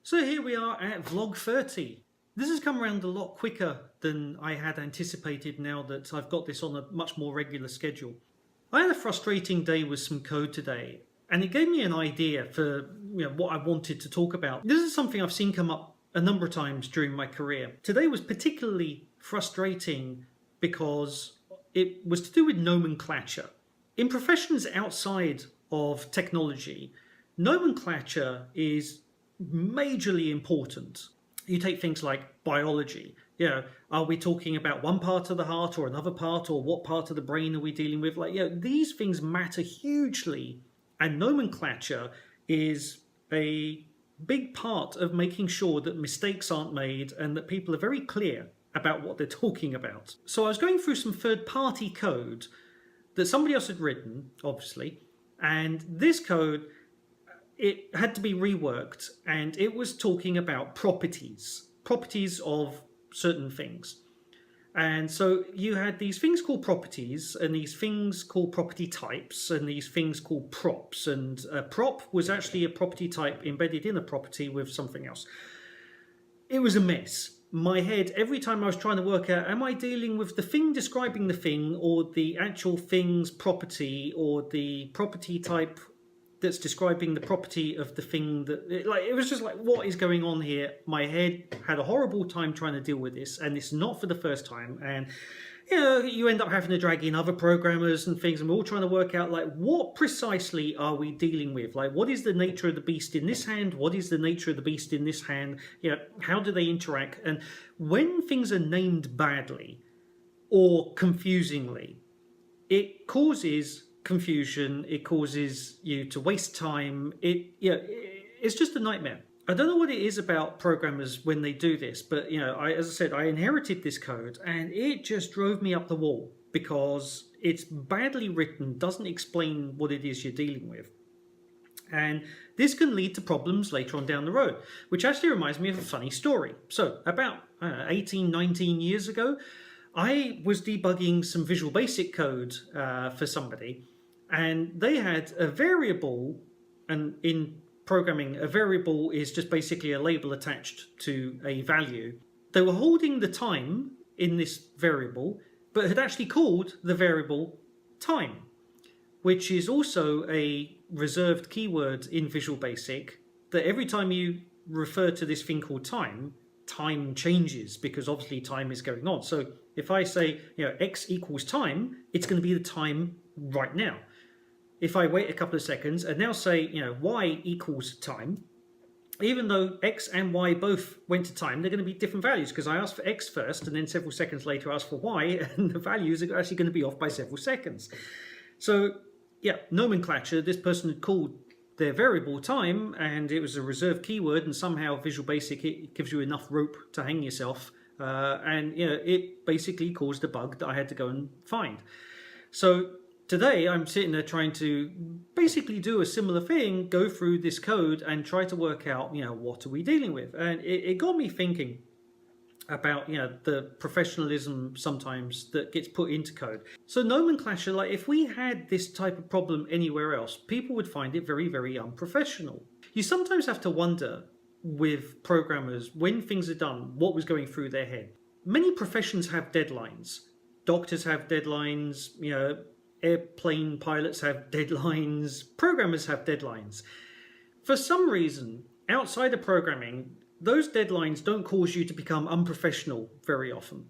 So here we are at vlog 30. This has come around a lot quicker than I had anticipated now that I've got this on a much more regular schedule. I had a frustrating day with some code today, and it gave me an idea for what I wanted to talk about. This is something I've seen come up a number of times during my career. Today was particularly frustrating because it was to do with nomenclature. In professions outside of technology, nomenclature is majorly important. You take things like biology. Are we talking about one part of the heart or another part, or what part of the brain are we dealing with? These things matter hugely, and nomenclature is a big part of making sure that mistakes aren't made and that people are very clear about what they're talking about. So I was going through some third-party code that somebody else had written, obviously, and this code, it had to be reworked, and it was talking about properties of certain things. And so you had these things called properties, and these things called property types, and these things called props. And a prop was actually a property type embedded in a property with something else. It was a mess. My head, every time I was trying to work out, am I dealing with the thing describing the thing, or the actual thing's property, or the property type that's describing the property of the thing that, it was just like, what is going on here? My head had a horrible time trying to deal with this, and it's not for the first time. And you end up having to drag in other programmers and things, and we're all trying to work out what precisely are we dealing with? What is the nature of the beast in this hand? What is the nature of the beast in this hand? How do they interact? And when things are named badly or confusingly, it causes confusion, it causes you to waste time. It's just a nightmare. I don't know what it is about programmers when they do this, but as I said, I inherited this code and it just drove me up the wall because it's badly written, doesn't explain what it is you're dealing with. And this can lead to problems later on down the road, which actually reminds me of a funny story. So about 18, 19 years ago, I was debugging some Visual Basic code for somebody, and they had a variable, and in programming, a variable is just basically a label attached to a value. They were holding the time in this variable, but had actually called the variable time, which is also a reserved keyword in Visual Basic, that every time you refer to this thing called time changes, because obviously time is going on. So if I say x equals time, it's going to be the time right now. If I wait a couple of seconds and now say y equals time, even though x and y both went to time, they're going to be different values because I asked for x first and then several seconds later I asked for y, and the values are actually going to be off by several seconds. So nomenclature, this person had called their variable time and it was a reserved keyword, and somehow Visual Basic, it gives you enough rope to hang yourself, and it basically caused a bug that I had to go and find. So today I'm sitting there trying to basically do a similar thing, go through this code and try to work out what are we dealing with. And it got me thinking about the professionalism sometimes that gets put into code. So nomenclature, if we had this type of problem anywhere else, people would find it very, very unprofessional. You sometimes have to wonder with programmers, when things are done, what was going through their head. Many professions have deadlines. Doctors have deadlines, airplane pilots have deadlines, programmers have deadlines. For some reason, outside of programming, those deadlines don't cause you to become unprofessional very often.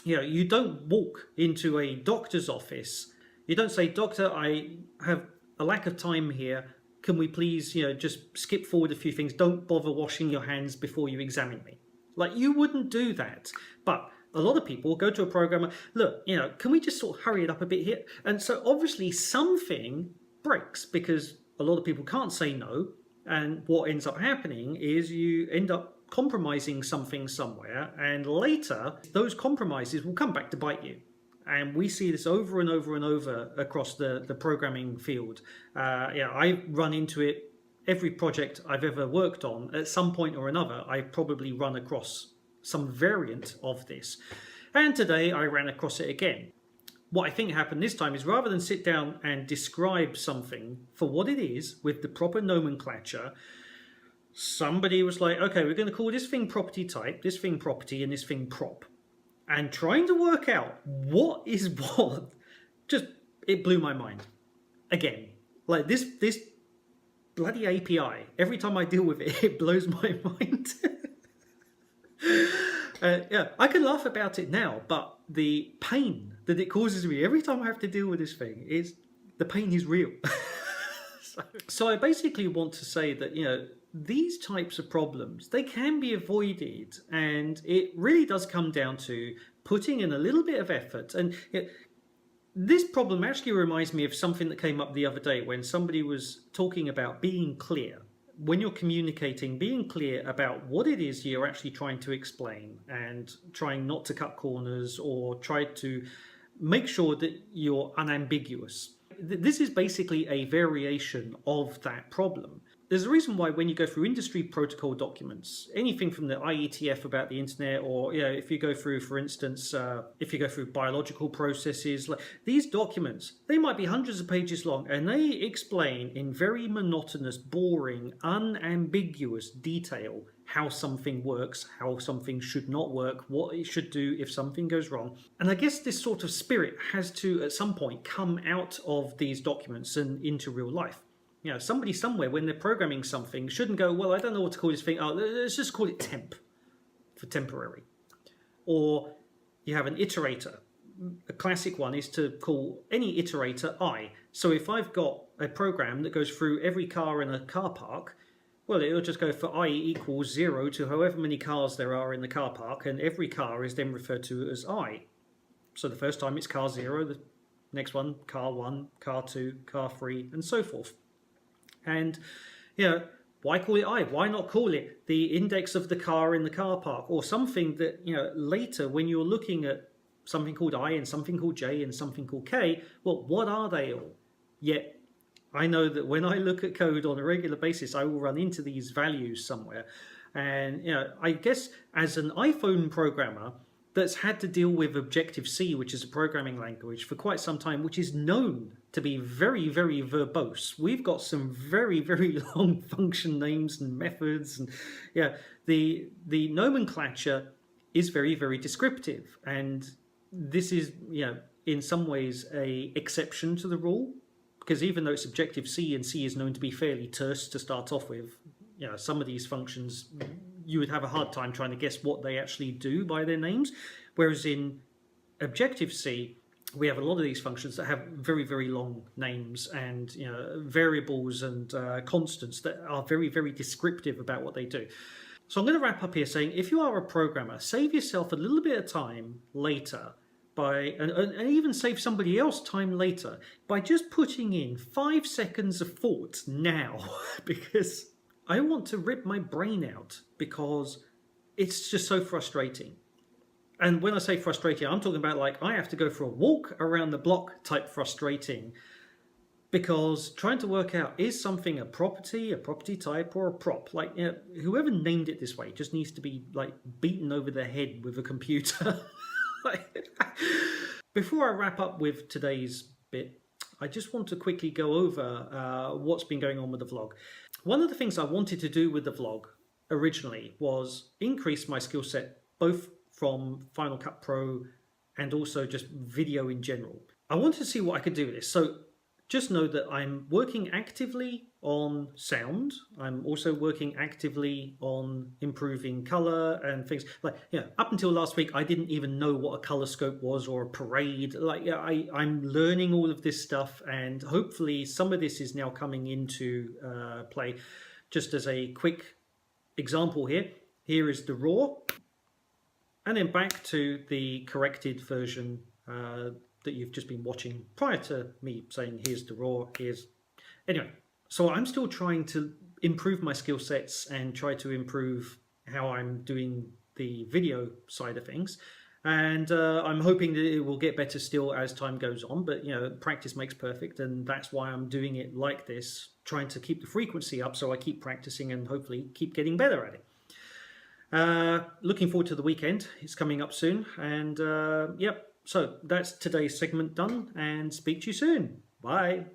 You don't walk into a doctor's office. You don't say, "Doctor, I have a lack of time here. Can we please, just skip forward a few things? Don't bother washing your hands before you examine me." You wouldn't do that. But a lot of people go to a programmer, "Look, can we just sort of hurry it up a bit here?" And so obviously something breaks because a lot of people can't say no. And what ends up happening is you end up compromising something somewhere, and later those compromises will come back to bite you. And we see this over and over and over across the programming field. I run into it every project I've ever worked on. At some point or another, I've probably run across some variant of this. And today I ran across it again. What I think happened this time is, rather than sit down and describe something for what it is with the proper nomenclature, somebody was like, okay, we're going to call this thing property type, this thing property, and this thing prop. And trying to work out what is what, just, it blew my mind. Again, like this bloody API, every time I deal with it, it blows my mind. Yeah, I can laugh about it now, but the pain that it causes me every time I have to deal with this thing the pain is real. So I basically want to say that, these types of problems, they can be avoided, and it really does come down to putting in a little bit of effort. And this problem actually reminds me of something that came up the other day when somebody was talking about being clear. When you're communicating, being clear about what it is you're actually trying to explain, and trying not to cut corners or try to make sure that you're unambiguous. This is basically a variation of that problem. There's a reason why when you go through industry protocol documents, anything from the IETF about the internet, or if you go through, for instance, if you go through biological processes, like these documents, they might be hundreds of pages long, and they explain in very monotonous, boring, unambiguous detail how something works, how something should not work, what it should do if something goes wrong. And I guess this sort of spirit has to, at some point, come out of these documents and into real life. Somebody somewhere, when they're programming something, shouldn't go, well, I don't know what to call this thing. Oh, let's just call it temp for temporary. Or you have an iterator. A classic one is to call any iterator I. So if I've got a program that goes through every car in a car park, well, it'll just go for I equals 0 to however many cars there are in the car park, and every car is then referred to as I. So the first time it's car 0, the next one, car 1, car 2, car 3, and so forth. And, why call it I? Why not call it the index of the car in the car park, or something that, later when you're looking at something called I and something called J and something called K, well, what are they all? Yet, I know that when I look at code on a regular basis, I will run into these values somewhere. And, I guess as an iPhone programmer that's had to deal with Objective-C, which is a programming language, for quite some time, which is known to be very, very verbose. We've got some very, very long function names and methods. And the nomenclature is very, very descriptive. And this is, in some ways a exception to the rule, because even though it's Objective-C and C is known to be fairly terse to start off with, some of these functions, you would have a hard time trying to guess what they actually do by their names. Whereas in Objective-C, we have a lot of these functions that have very, very long names, and variables and constants that are very, very descriptive about what they do. So I'm going to wrap up here saying, if you are a programmer, save yourself a little bit of time later and even save somebody else time later by just putting in 5 seconds of thought now, because I want to rip my brain out, because it's just so frustrating. And when I say frustrating, I'm talking about like I have to go for a walk around the block type frustrating, because trying to work out, is something a property type, or a prop? Like, whoever named it this way just needs to be like beaten over the head with a computer. Before I wrap up with today's bit, I just want to quickly go over what's been going on with the vlog. One of the things I wanted to do with the vlog originally was increase my skill set, both from Final Cut Pro and also just video in general. I wanted to see what I could do with this. So just know that I'm working actively on sound. I'm also working actively on improving color and things. Like, up until last week, I didn't even know what a color scope was or a parade. Like, I'm learning all of this stuff, and hopefully some of this is now coming into play. Just as a quick example here is the raw, and then back to the corrected version that you've just been watching prior to me saying here's the raw, anyway. So I'm still trying to improve my skill sets and try to improve how I'm doing the video side of things, and I'm hoping that it will get better still as time goes on. But practice makes perfect, and that's why I'm doing it like this, trying to keep the frequency up so I keep practicing and hopefully keep getting better at it. Looking forward to the weekend. It's coming up soon, and yep. So that's today's segment done, and speak to you soon. Bye.